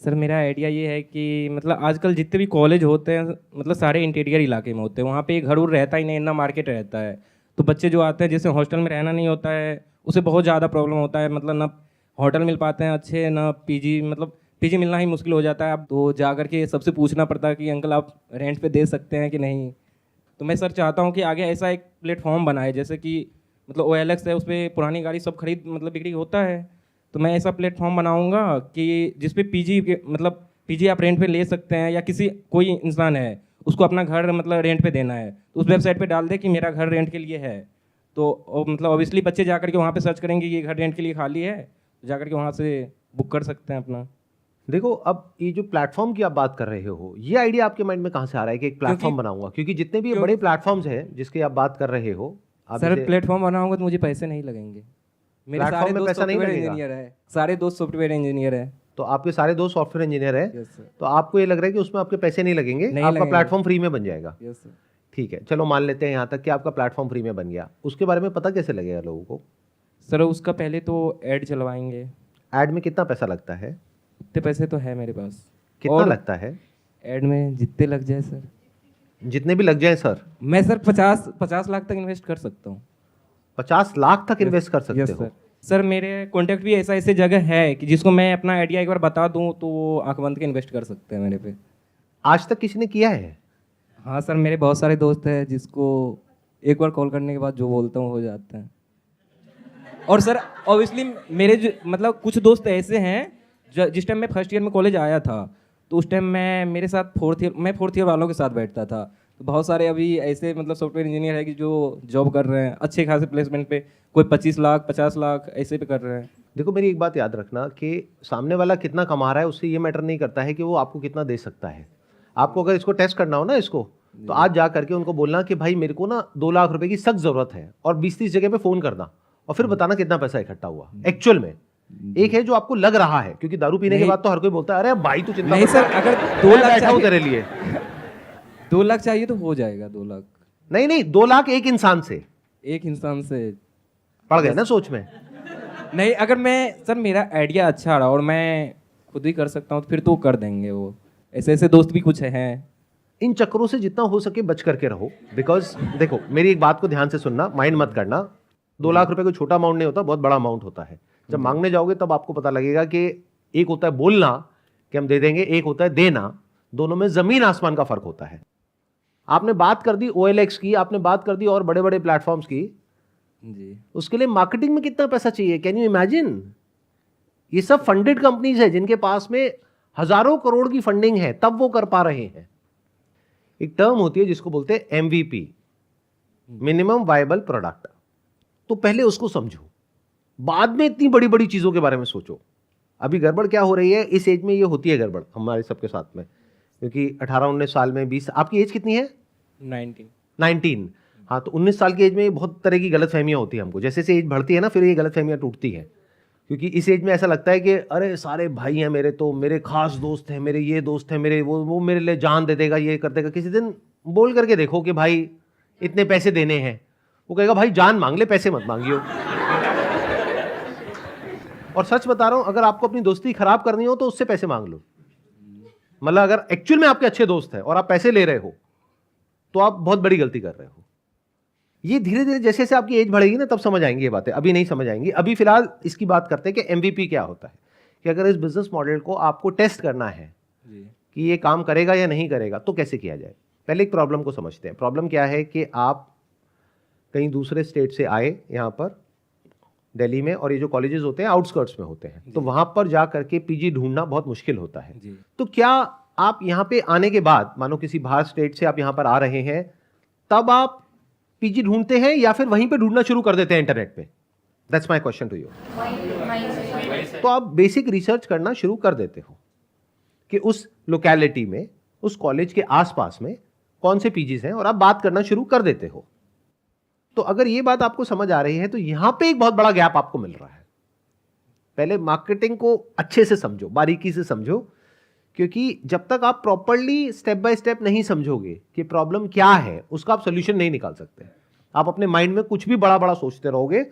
Sir मेरा idea ये है कि मतलब आजकल जितने भी कॉलेज होते हैं मतलब सारे इंटीरियर इलाके में होते हैं, वहाँ पे घर उर रहता ही नहीं, ना मार्केट रहता है। तो बच्चे जो आते हैं जैसे हॉस्टल में रहना नहीं होता है, उसे बहुत ज़्यादा प्रॉब्लम होता है, मतलब ना होटल मिल पाते हैं अच्छे, ना पीजी, मतलब पीजी मिलना ही मुश्किल हो जाता है। अब तो जा करके सबसे पूछना पड़ता है कि अंकल आप रेंट पे दे सकते हैं कि नहीं। तो मैं सर चाहता हूँ कि आगे ऐसा एक प्लेटफॉर्म बनाए, जैसे कि मतलब OLX है, उस पर पुरानी गाड़ी सब खरीद मतलब बिक्री होता है। तो मैं ऐसा प्लेटफॉर्म बनाऊंगा कि जिस पे पीजी मतलब पीजी आप रेंट पे ले सकते हैं, या किसी कोई इंसान है उसको अपना घर मतलब रेंट पे देना है तो उस वेबसाइट पे डाल दे कि मेरा घर रेंट के लिए है। तो मतलब ऑब्वियसली बच्चे जाकर के वहाँ पे सर्च करेंगे कि ये घर रेंट के लिए खाली है, तो जाकर के वहाँ से बुक कर सकते हैं अपना। देखो, अब ये जो प्लेटफॉर्म की आप बात कर रहे हो, ये आइडिया आपके माइंड में कहाँ से आ रहा है कि एक प्लेटफॉर्म बनाऊंगा? क्योंकि जितने भी ये बड़े प्लेटफॉर्म्स हैं जिसके आप बात कर रहे हो, आप सर जैसे प्लेटफॉर्म बनाऊंगा तो मुझे पैसे नहीं लगेंगे। मेरे सारे प्लेटफॉर्म में दोस्त पैसा नहीं सॉफ्टवेयर लगेगा, इंजीनियर है, सारे दोस्त सॉफ्टवेयर इंजीनियर है। तो आपके सारे दोस्त सॉफ्टवेयर इंजीनियर है, यस सर। तो आपको ये लग रहा है कि उसमें आपके पैसे नहीं लगेंगे, नहीं आपका लगेंगे। प्लेटफॉर्म फ्री में बन जाएगा। Yes sir. ठीक है, चलो मान लेते हैं यहाँ तक कि आपका प्लेटफॉर्म फ्री में बन गया। उसके बारे में पता कैसे लगेगा लोगों को? सर उसका पहले तो ऐड चलवाएंगे। ऐड में कितना पैसा लगता है? इतने पैसे तो है मेरे पास। कितना और लगता है? ऐड में जितने लग जाए सर। जितने भी लग जाए सर। मैं सर 50 लाख तक इन्वेस्ट कर सकता हूँ। 50 लाख तक इन्वेस्ट कर सकते यस हो? सर। सर मेरे कॉन्टैक्ट भी ऐसा ऐसे जगह है कि जिसको मैं अपना आइडिया एक बार बता दूं तो वो आंख बंद के इन्वेस्ट कर सकते हैं मेरे पे। आज तक किसी ने किया है? हाँ सर, मेरे बहुत सारे दोस्त हैं जिसको एक बार कॉल करने के बाद जो बोलता हूँ हो जाता है। और सर ऑब्वियसली मेरे मतलब कुछ दोस्त ऐसे हैं जिस टाइम मैं फर्स्ट ईयर में कॉलेज आया था तो उस टाइम मेरे साथ फोर्थ ईयर वालों के साथ बैठता था। तो बहुत सारे अभी ऐसे मतलब सॉफ्टवेयर इंजीनियर है कि जो जॉब कर रहे हैं अच्छे खासे प्लेसमेंट पे, कोई 25 लाख 50 लाख ऐसे पे कर रहे हैं। देखो, मेरी एक बात याद रखना कि सामने वाला कितना कमा रहा है उससे ये मैटर नहीं करता है कि वो आपको कितना दे सकता है। आपको अगर इसको टेस्ट करना हो ना इसको, तो आज जा करके उनको बोलना कि भाई मेरे को ना 2 लाख रुपए की सख्त जरूरत है, और 20-30 जगह पे फोन करना, और फिर बताना कितना पैसा इकट्ठा हुआ एक्चुअल में। एक है जो आपको लग रहा है, क्योंकि दारू पीने के बाद तो हर कोई बोलता है अरे भाई तू चिंता नहीं मत सर, कर, अगर मैं 2 लाख बैठा हूं चाहिए, तेरे लिए। 2 लाख चाहिए तो हो जाएगा 2 लाख। नहीं नहीं, 2 लाख एक इंसान से। एक इंसान से पड़ गए ना सोच में? नहीं, अगर मैं सर मेरा आइडिया अच्छा रहा और मैं खुद ही कर सकता हूँ तो फिर तो कर देंगे वो। ऐसे ऐसे दोस्त भी कुछ हैं। इन चक्करों से जितना हो सके बच करके रहो। बिकॉज देखो, मेरी एक बात को ध्यान से सुनना, माइंड मत करना। 2 लाख रुपए कोई छोटा अमाउंट नहीं होता, बहुत बड़ा अमाउंट होता है। जब मांगने जाओगे तब आपको पता लगेगा कि एक होता है बोलना कि हम दे देंगे, एक होता है देना। दोनों में जमीन आसमान का फर्क होता है। आपने बात कर दी OLX की, आपने बात कर दी और बड़े बड़े प्लेटफॉर्म्स की जी। उसके लिए मार्केटिंग में कितना पैसा चाहिए? Can you imagine? ये सब फंडेड कंपनीज है जिनके पास में हजारों करोड़ की फंडिंग है, तब वो कर पा रहे हैं। एक टर्म होती है जिसको बोलते हैं MVP, मिनिमम वायबल प्रोडक्ट। तो पहले उसको समझो, बाद में इतनी बड़ी बड़ी चीजों के बारे में सोचो। अभी गड़बड़ क्या हो रही है इस एज में, ये होती है गड़बड़ हमारे सबके साथ में, क्योंकि 18-19 साल में 20, आपकी एज कितनी है? 19। हाँ, तो 19 साल की एज में बहुत तरह की गलत फहमियाँ होती है हमको। जैसे जैसे एज बढ़ती है ना, फिर ये गलत फहमियाँ टूटती हैं। क्योंकि इस एज में ऐसा लगता है कि अरे सारे भाई हैं मेरे, तो मेरे खास दोस्त हैं, मेरे ये दोस्त हैं मेरे, वो मेरे लिए जान दे देगा, ये कर देगा। किसी दिन बोल करके देखो कि भाई इतने पैसे देने हैं, वो कहेगा भाई जान मांग ले, पैसे मत मांगियो। और सच बता रहा हूं, अगर आपको अपनी दोस्ती खराब करनी हो तो उससे पैसे मांग लो। मतलब अगर एक्चुअल में आपके अच्छे दोस्त हैं और आप पैसे ले रहे हो तो आप बहुत बड़ी गलती कर रहे हो। ये धीरे धीरे जैसे जैसे आपकी एज बढ़ेगी ना तब समझ आएंगी ये बातें, अभी नहीं समझ आएंगी। अभी फिलहाल इसकी बात करते हैं कि MVP क्या होता है। कि अगर इस बिजनेस मॉडल को आपको टेस्ट करना है कि ये काम करेगा या नहीं करेगा तो कैसे किया जाए। पहले एक प्रॉब्लम को समझते हैं। प्रॉब्लम क्या है कि आप कहीं दूसरे स्टेट से आए यहाँ पर दिल्ली में, और ये जो कॉलेजेस होते हैं आउटस्कर्ट्स में होते हैं, तो वहां पर जा करके PG ढूंढना बहुत मुश्किल होता है। तो क्या आप यहाँ पे आने के बाद, मानो किसी बाहर स्टेट से आप यहाँ पर आ रहे हैं, तब आप PG ढूंढते हैं या फिर वहीं पे ढूंढना शुरू कर देते हैं इंटरनेट पे? That's my question to you. तो आप बेसिक रिसर्च करना शुरू कर देते हो कि उस लोकेलिटी में, उस कॉलेज के आसपास में कौन से PGs हैं, और आप बात करना शुरू कर देते हो। तो अगर ये बात आपको समझ आ रही है तो यहां पे एक बहुत बड़ा गैप आपको मिल रहा है। पहले मार्केटिंग को अच्छे से समझो, बारीकी से समझो, क्योंकि जब तक आप प्रॉपर्ली स्टेप बाय स्टेप नहीं समझोगे कि प्रॉब्लम क्या है, उसका आप सोल्यूशन नहीं निकाल सकते। आप अपने माइंड में कुछ भी बड़ा बड़ा सोचते रहोगे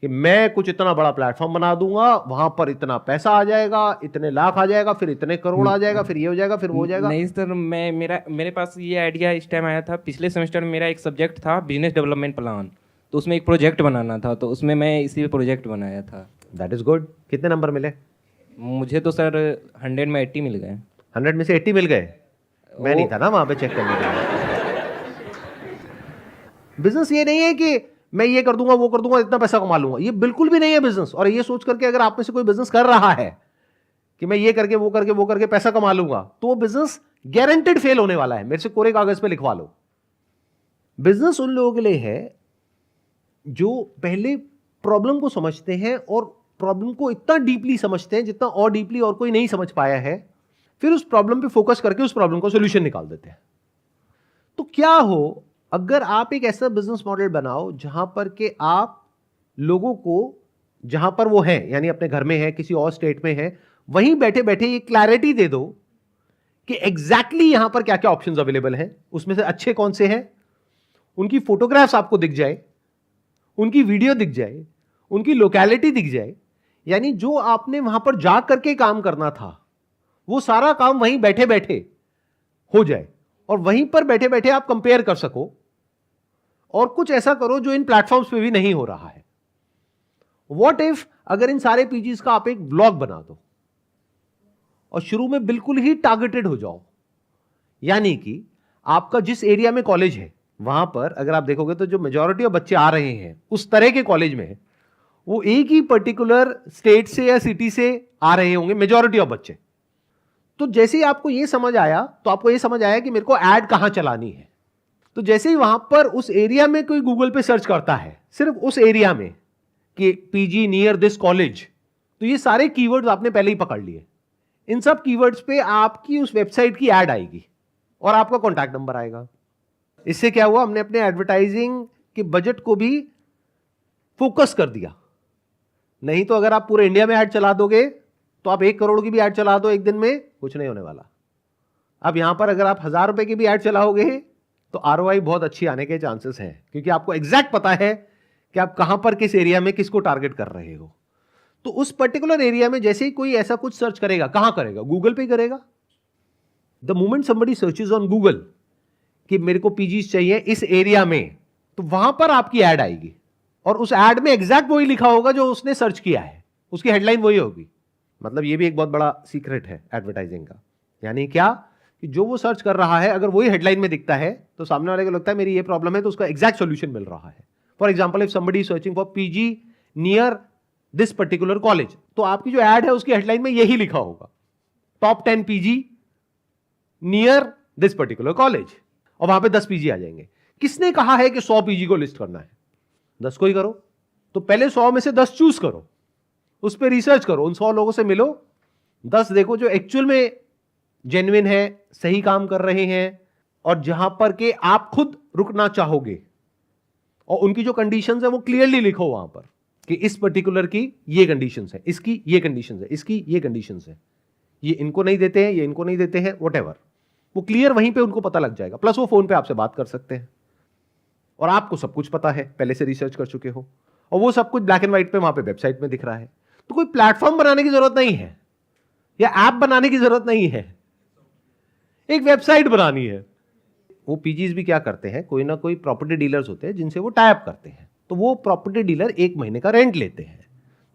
कि मैं कुछ इतना बड़ा प्लेटफॉर्म बना दूंगा, वहां पर इतना पैसा आ जाएगा, इतने लाख आ जाएगा, फिर इतने करोड़ आ जाएगा, फिर ये हो जाएगा, फिर वो हो जाएगा। नहीं सर, मेरे पास ये आइडिया इस टाइम आया था, पिछले सेमेस्टर में मेरा एक सब्जेक्ट था बिजनेस डेवलपमेंट प्लान, तो उसमें एक प्रोजेक्ट बनाना था, तो उसमें मैं इसी प्रोजेक्ट बनाया था। That is good. कितने नंबर मिले? मुझे तो सर 100 में 80 मिल गए। 100 में से 80 मिल गए? मैं नहीं था ना वहां पे चेक करने के लिए। बिजनेस ये नहीं है कि मैं ये कर दूंगा, वो कर दूंगा, इतना पैसा कमा लूंगा, ये बिल्कुल भी नहीं है बिजनेस। और ये सोच करके अगर आप में से कोई बिजनेस कर रहा है कि मैं ये करके वो करके पैसा कमा लूंगा, तो वो बिजनेस गारंटेड फेल होने वाला है। मेरे से कोरे कागज पे लिखवा लो। बिजनेस उन लोगों के लिए है जो पहले प्रॉब्लम को समझते हैं और प्रॉब्लम को इतना डीपली समझते हैं जितना और डीपली और कोई नहीं समझ पाया है, फिर उस प्रॉब्लम पे फोकस करके उस प्रॉब्लम को सॉल्यूशन निकाल देते हैं। तो क्या हो अगर आप एक ऐसा बिजनेस मॉडल बनाओ जहां पर के आप लोगों को जहां पर वो है, यानी अपने घर में है, किसी और स्टेट में है, वहीं बैठे बैठे ये क्लैरिटी दे दो कि एग्जैक्टली यहां पर क्या क्या ऑप्शंस अवेलेबल हैं, उसमें से अच्छे कौन से हैं, उनकी फोटोग्राफ्स आपको दिख जाए, उनकी वीडियो दिख जाए, उनकी लोकेलिटी दिख जाए, यानी जो आपने वहां पर जा करके काम करना था वो सारा काम वहीं बैठे बैठे हो जाए, और वहीं पर बैठे बैठे आप कंपेयर कर सको। और कुछ ऐसा करो जो इन प्लेटफॉर्म्स पे भी नहीं हो रहा है। व्हाट इफ अगर इन सारे पीजीज का आप एक ब्लॉग बना दो और शुरू में बिल्कुल ही टारगेटेड हो जाओ, यानी कि आपका जिस एरिया में कॉलेज है वहां पर अगर आप देखोगे तो जो मेजॉरिटी ऑफ बच्चे आ रहे हैं उस तरह के कॉलेज में, वो एक ही पर्टिकुलर स्टेट से या सिटी से आ रहे होंगे मेजॉरिटी ऑफ बच्चे। तो जैसे ही आपको ये समझ आया, तो आपको ये समझ आया कि मेरे को ऐड कहां चलानी है। तो जैसे ही वहां पर उस एरिया में कोई गूगल पे सर्च करता है, सिर्फ उस एरिया में कि पीजी नियर दिस कॉलेज, तो ये सारे कीवर्ड्स आपने पहले ही पकड़ लिए। इन सब कीवर्ड्स पे आपकी उस वेबसाइट की ऐड आएगी और आपका कॉन्टैक्ट नंबर आएगा। इससे क्या हुआ, हमने अपने एडवर्टाइजिंग के बजट को भी फोकस कर दिया। नहीं तो अगर आप पूरे इंडिया में ऐड चला दोगे तो आप 1 करोड़ की भी ऐड चला दो एक दिन में, कुछ नहीं होने वाला। अब यहां पर अगर आप 1000 रुपए की भी ऐड चलाओगे तो आरओआई बहुत अच्छी आने के चांसेस हैं, क्योंकि आपको एग्जैक्ट पता है कि आप कहां पर किस एरिया में किसको टारगेट कर रहे हो। तो उस पर्टिकुलर एरिया में जैसे ही कोई ऐसा कुछ सर्च करेगा, कहां करेगा? गूगल पे करेगा। The moment somebody searches on Google कि मेरे को पीजीज चाहिए इस एरिया में, तो वहां पर आपकी ऐड आएगी और उस ऐड में एग्जैक्ट वही लिखा होगा जो उसने सर्च किया है, उसकी हेडलाइन वही होगी। मतलब ये भी एक बहुत बड़ा सीक्रेट है एडवर्टाइजिंग का। यानी क्या कि जो वो सर्च कर रहा है अगर वही हेडलाइन में दिखता है तो सामने वाले को लगता है मेरी ये प्रॉब्लम है, तो उसका एग्जैक्ट सॉल्यूशन मिल रहा है। For example if somebody is searching for PG near this particular college, तो आपकी जो ऐड है उसकी हेडलाइन में यही लिखा होगा, top 10 PG near this particular college, और वहां पे 10 पीजी आ जाएंगे। किसने कहा है कि 100 पीजी को लिस्ट करना है? 10 को ही करो। तो पहले 100 में से 10 चूज करो, उस पर रिसर्च करो, उन 100 लोगों से मिलो, 10 देखो जो एक्चुअल में जेन्युइन है, सही काम कर रहे हैं, और जहां पर के आप खुद रुकना चाहोगे, और उनकी जो कंडीशंस है वो क्लियरली लिखो वहां पर कि इस पर्टिकुलर की ये कंडीशंस है, इसकी ये कंडीशंस है, इसकी ये कंडीशंस है, ये इनको नहीं देते हैं, ये इनको नहीं देते हैं, व्हाटएवर, वो क्लियर वहीं पे उनको पता लग जाएगा। प्लस वो फोन पे आपसे बात कर सकते हैं और आपको सब कुछ पता है, पहले से रिसर्च कर चुके हो, और वो सब कुछ ब्लैक एंड व्हाइट पे वहां पे वेबसाइट में दिख रहा है। तो कोई प्लेटफॉर्म बनाने की जरूरत नहीं है या ऐप बनाने की जरूरत नहीं है, एक वेबसाइट बनानी है। वो पीजीज भी क्या करते हैं, कोई ना कोई प्रॉपर्टी डीलर्स होते हैं जिनसे वो टाई अप करते हैं, तो वो प्रॉपर्टी डीलर 1 महीने का रेंट लेते हैं।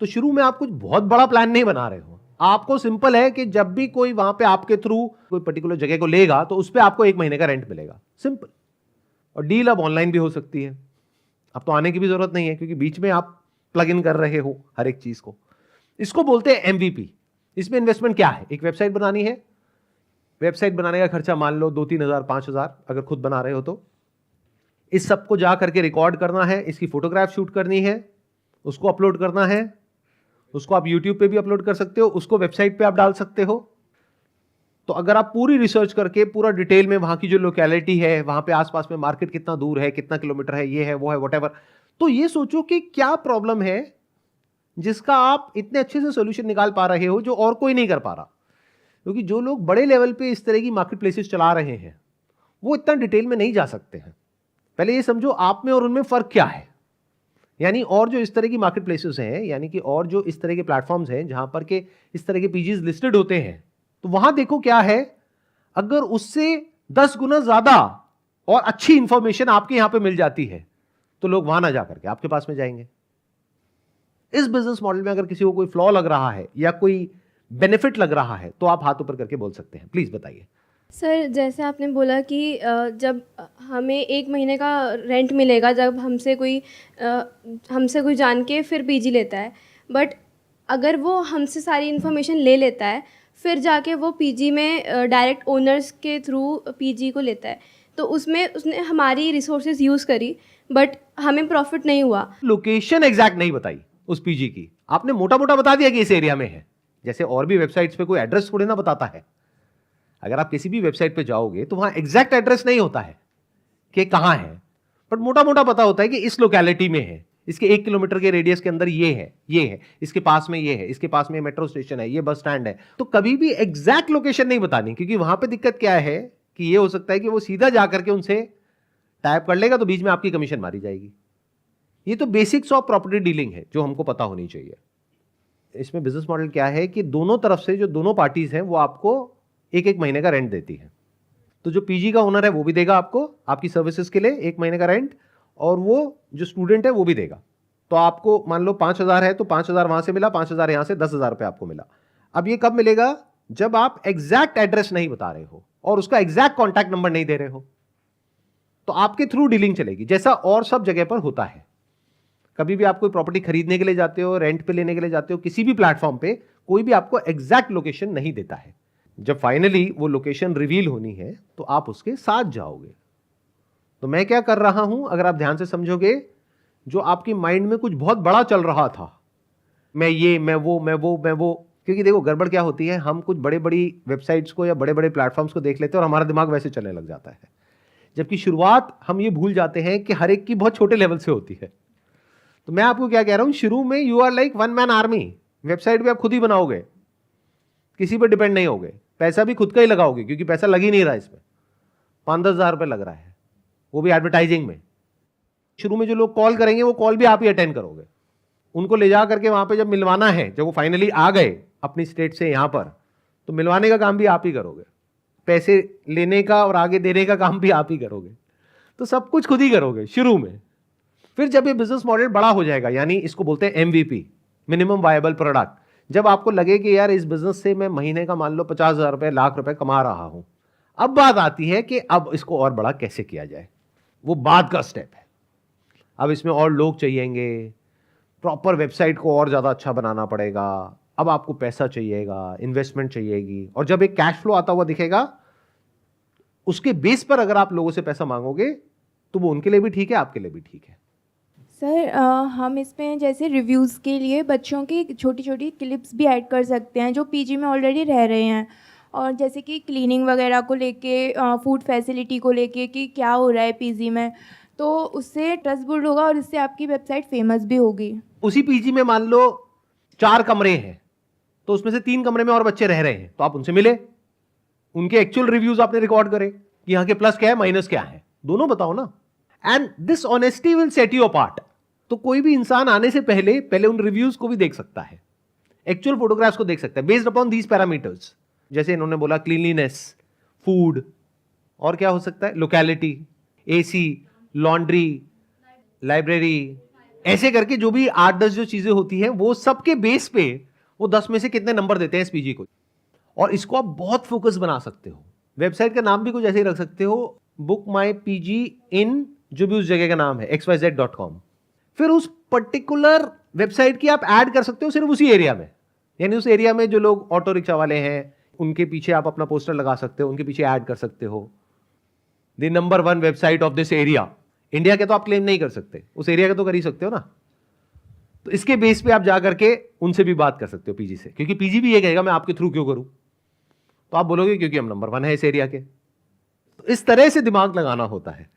तो शुरू में आप कुछ बहुत बड़ा प्लान नहीं बना रहे हो, आपको सिंपल है कि जब भी कोई वहां पे आपके थ्रू कोई पर्टिकुलर जगह को लेगा तो उस पर आपको 1 महीने का रेंट मिलेगा, सिंपल। और डील अब ऑनलाइन भी हो सकती है, अब तो आने की भी जरूरत नहीं है, क्योंकि बीच में आप प्लग इन कर रहे हो हर एक चीज को। इसको बोलते हैं एमवीपी। इसमें इन्वेस्टमेंट क्या है? एक वेबसाइट बनानी है, वेबसाइट बनाने का खर्चा मान लो 2-3 हज़ार 5 हज़ार अगर खुद बना रहे हो तो। इस सब को जा करके रिकॉर्ड करना है, इसकी फोटोग्राफ शूट करनी है, उसको अपलोड करना है, उसको आप यूट्यूब पे भी अपलोड कर सकते हो, उसको वेबसाइट पे आप डाल सकते हो। तो अगर आप पूरी रिसर्च करके पूरा डिटेल में वहां की जो लोकेलिटी है, वहां पे आसपास में मार्केट कितना दूर है, कितना किलोमीटर है, ये है वो है व्हाटएवर, तो ये सोचो कि क्या प्रॉब्लम है जिसका आप इतने अच्छे से सोल्यूशन निकाल पा रहे हो जो और कोई नहीं कर पा रहा। क्योंकि जो लोग बड़े लेवल पे इस तरह की मार्केट प्लेसेस चला रहे हैं वो इतना डिटेल में नहीं जा सकते हैं। पहले ये समझो आप में और उनमें फर्क क्या है। यानी और जो इस तरह की मार्केट प्लेसेस हैं, यानी कि और जो इस तरह के प्लेटफॉर्म्स हैं जहां पर के इस तरह के पीजीज लिस्टेड होते हैं, तो वहां देखो क्या है, अगर उससे 10 गुना ज्यादा और अच्छी इंफॉर्मेशन आपके यहां पे मिल जाती है तो लोग वहां ना जाकर के आपके पास में जाएंगे। इस बिजनेस मॉडल में अगर किसी को कोई फ्लॉ लग रहा है या कोई बेनिफिट लग रहा है तो आप हाथ ऊपर करके बोल सकते हैं। प्लीज बताइए। सर, जैसे आपने बोला कि जब हमें 1 महीने का रेंट मिलेगा जब हमसे कोई जान के फिर पीजी लेता है, बट अगर वो हमसे सारी इन्फॉर्मेशन ले लेता है फिर जाके वो पीजी में डायरेक्ट ओनर्स के थ्रू पीजी को लेता है, तो उसमें उसने हमारी रिसोर्सेज यूज़ करी बट हमें प्रॉफिट नहीं हुआ। लोकेशन एग्जैक्ट नहीं बताई उस पीजी की, आपने मोटा मोटा बता दिया कि इस एरिया में है। जैसे और भी वेबसाइट्स पे कोई एड्रेस थोड़ी ना बताता है। अगर आप किसी भी वेबसाइट पे जाओगे तो वहां एग्जैक्ट एड्रेस नहीं होता है कि कहां है, बट मोटा मोटा पता होता है कि इस लोकेलिटी में है, इसके 1 किलोमीटर के रेडियस के अंदर ये है, इसके पास में ये है, इसके पास में मेट्रो स्टेशन है, ये बस स्टैंड है। तो कभी भी एग्जैक्ट लोकेशन नहीं बतानी, क्योंकि वहां पे दिक्कत क्या है कि ये हो सकता है कि वो सीधा जाकर के उनसे टाइप कर लेगा तो बीच में आपकी कमीशन मारी जाएगी। ये तो बेसिक्स ऑफ प्रॉपर्टी डीलिंग है जो हमको पता होनी चाहिए। इसमें बिजनेस मॉडल क्या है कि दोनों तरफ से जो दोनों पार्टीज हैं वो आपको 1-1 महीने का रेंट देती है। तो जो पीजी का ओनर है वो भी देगा आपको आपकी सर्विसेज के लिए 1 महीने का रेंट, और वो जो स्टूडेंट है वो भी देगा। तो आपको मान लो 5,000 है तो 5,000 वहां से मिला, 5,000 यहां से, 10,000 रुपये आपको मिला। अब ये कब मिलेगा? जब आप एग्जैक्ट एड्रेस नहीं बता रहे हो और उसका एग्जैक्ट कॉन्टैक्ट नंबर नहीं दे रहे हो, तो आपके थ्रू डीलिंग चलेगी, जैसा और सब जगह पर होता है। कभी भी आप कोई प्रॉपर्टी खरीदने के लिए जाते हो, रेंट पे लेने के लिए जाते हो, किसी भी प्लेटफॉर्म पे कोई भी आपको एग्जैक्ट लोकेशन नहीं देता है। जब फाइनली वो लोकेशन रिवील होनी है तो आप उसके साथ जाओगे। तो मैं क्या कर रहा हूं, अगर आप ध्यान से समझोगे, जो आपकी माइंड में कुछ बहुत बड़ा चल रहा था, मैं ये, मैं वो, क्योंकि देखो गड़बड़ क्या होती है, हम कुछ बड़े बड़ी वेबसाइट्स को या बड़े बड़े प्लेटफॉर्म्स को देख लेते हैं और हमारा दिमाग वैसे चलने लग जाता है, जबकि शुरुआत हम ये भूल जाते हैं कि हर एक की बहुत छोटे लेवल से होती है। तो मैं आपको क्या कह रहा हूं, शुरू में you are like one man army. Website भी आप खुद ही बनाओगे, किसी पर डिपेंड नहीं होगे, पैसा भी खुद का ही लगाओगे, क्योंकि पैसा लग ही नहीं रहा इसमें, 5-10 हज़ार रुपये लग रहा है, वो भी एडवर्टाइजिंग में। शुरू में जो लोग कॉल करेंगे वो कॉल भी आप ही अटेंड करोगे, उनको ले जा करके वहां पे जब मिलवाना है, जब वो फाइनली आ गए अपनी स्टेट से यहां पर, तो मिलवाने का काम भी आप ही करोगे, पैसे लेने का और आगे देने का काम भी आप ही करोगे। तो सब कुछ खुद ही करोगे शुरू में। फिर जब ये बिजनेस मॉडल बड़ा हो जाएगा, यानी इसको बोलते हैं MVP, मिनिमम वायबल प्रोडक्ट, जब आपको लगे कि यार इस बिजनेस से मैं महीने का मान लो 50,000 रुपए, लाख रुपए कमा रहा हूं, अब बात आती है कि अब इसको और बड़ा कैसे किया जाए। वो बाद का स्टेप है। अब इसमें और लोग चाहिएंगे, प्रॉपर वेबसाइट को और ज्यादा अच्छा बनाना पड़ेगा, अब आपको पैसा चाहिएगा, इन्वेस्टमेंट चाहिएगी, और जब एक कैश फ्लो आता हुआ दिखेगा, उसके बेस पर अगर आप लोगों से पैसा मांगोगे तो वो उनके लिए भी ठीक है, आपके लिए भी ठीक है। सर, हम इसमें जैसे रिव्यूज़ के लिए बच्चों की छोटी छोटी क्लिप्स भी ऐड कर सकते हैं जो पीजी में ऑलरेडी रह रहे हैं, और जैसे कि क्लीनिंग वगैरह को लेके, फूड फैसिलिटी को लेके कि क्या हो रहा है पीजी में, तो उससे ट्रस्ट बिल्ड होगा और इससे आपकी वेबसाइट फेमस भी होगी। उसी पीजी में मान लो 4 कमरे हैं, तो उसमें से 3 कमरे में और बच्चे रह रहे हैं, तो आप उनसे मिले, उनके एक्चुअल रिव्यूज आपने रिकॉर्ड करे कि यहाँ के प्लस क्या है, माइनस क्या है, दोनों बताओ ना। And this honesty will set you apart. तो कोई भी इंसान आने से पहले उन रिव्यूज को भी देख सकता है, एक्चुअल फोटोग्राफ्स को देख सकता है, बेस्ड अपॉन दीज पैरामीटर्स। जैसे इन्होंने बोला क्लीनलीनेस, फूड, और क्या हो सकता है, लोकेलिटी, AC, लॉन्ड्री, लाइब्रेरी, ऐसे करके जो भी 8-10 जो चीजें होती हैं, वो सबके बेस पे वो 10 में से कितने नंबर देते हैं इस पीजी को। और इसको आप बहुत फोकस बना सकते हो। वेबसाइट का नाम भी कुछ ऐसे ही रख सकते हो, बुक माई पीजी इन, जो भी उस जगह का नाम है, xyz.com। फिर उस पर्टिकुलर वेबसाइट की आप ऐड कर सकते हो सिर्फ उसी एरिया में, यानी उस एरिया में जो लोग ऑटो रिक्शा वाले हैं उनके पीछे आप अपना पोस्टर लगा सकते हो, उनके पीछे ऐड कर सकते हो, the number 1 website of this area. India के तो आप क्लेम नहीं कर सकते, उस एरिया का तो कर ही सकते हो ना। तो इसके बेस पे आप जाकर के उनसे भी बात कर सकते हो पीजी से, क्योंकि पीजी भी ये कहेगा मैं आपके थ्रू क्यों करूं, तो आप बोलोगे क्योंकि हम नंबर 1 है इस एरिया के। तो इस तरह से दिमाग लगाना होता है।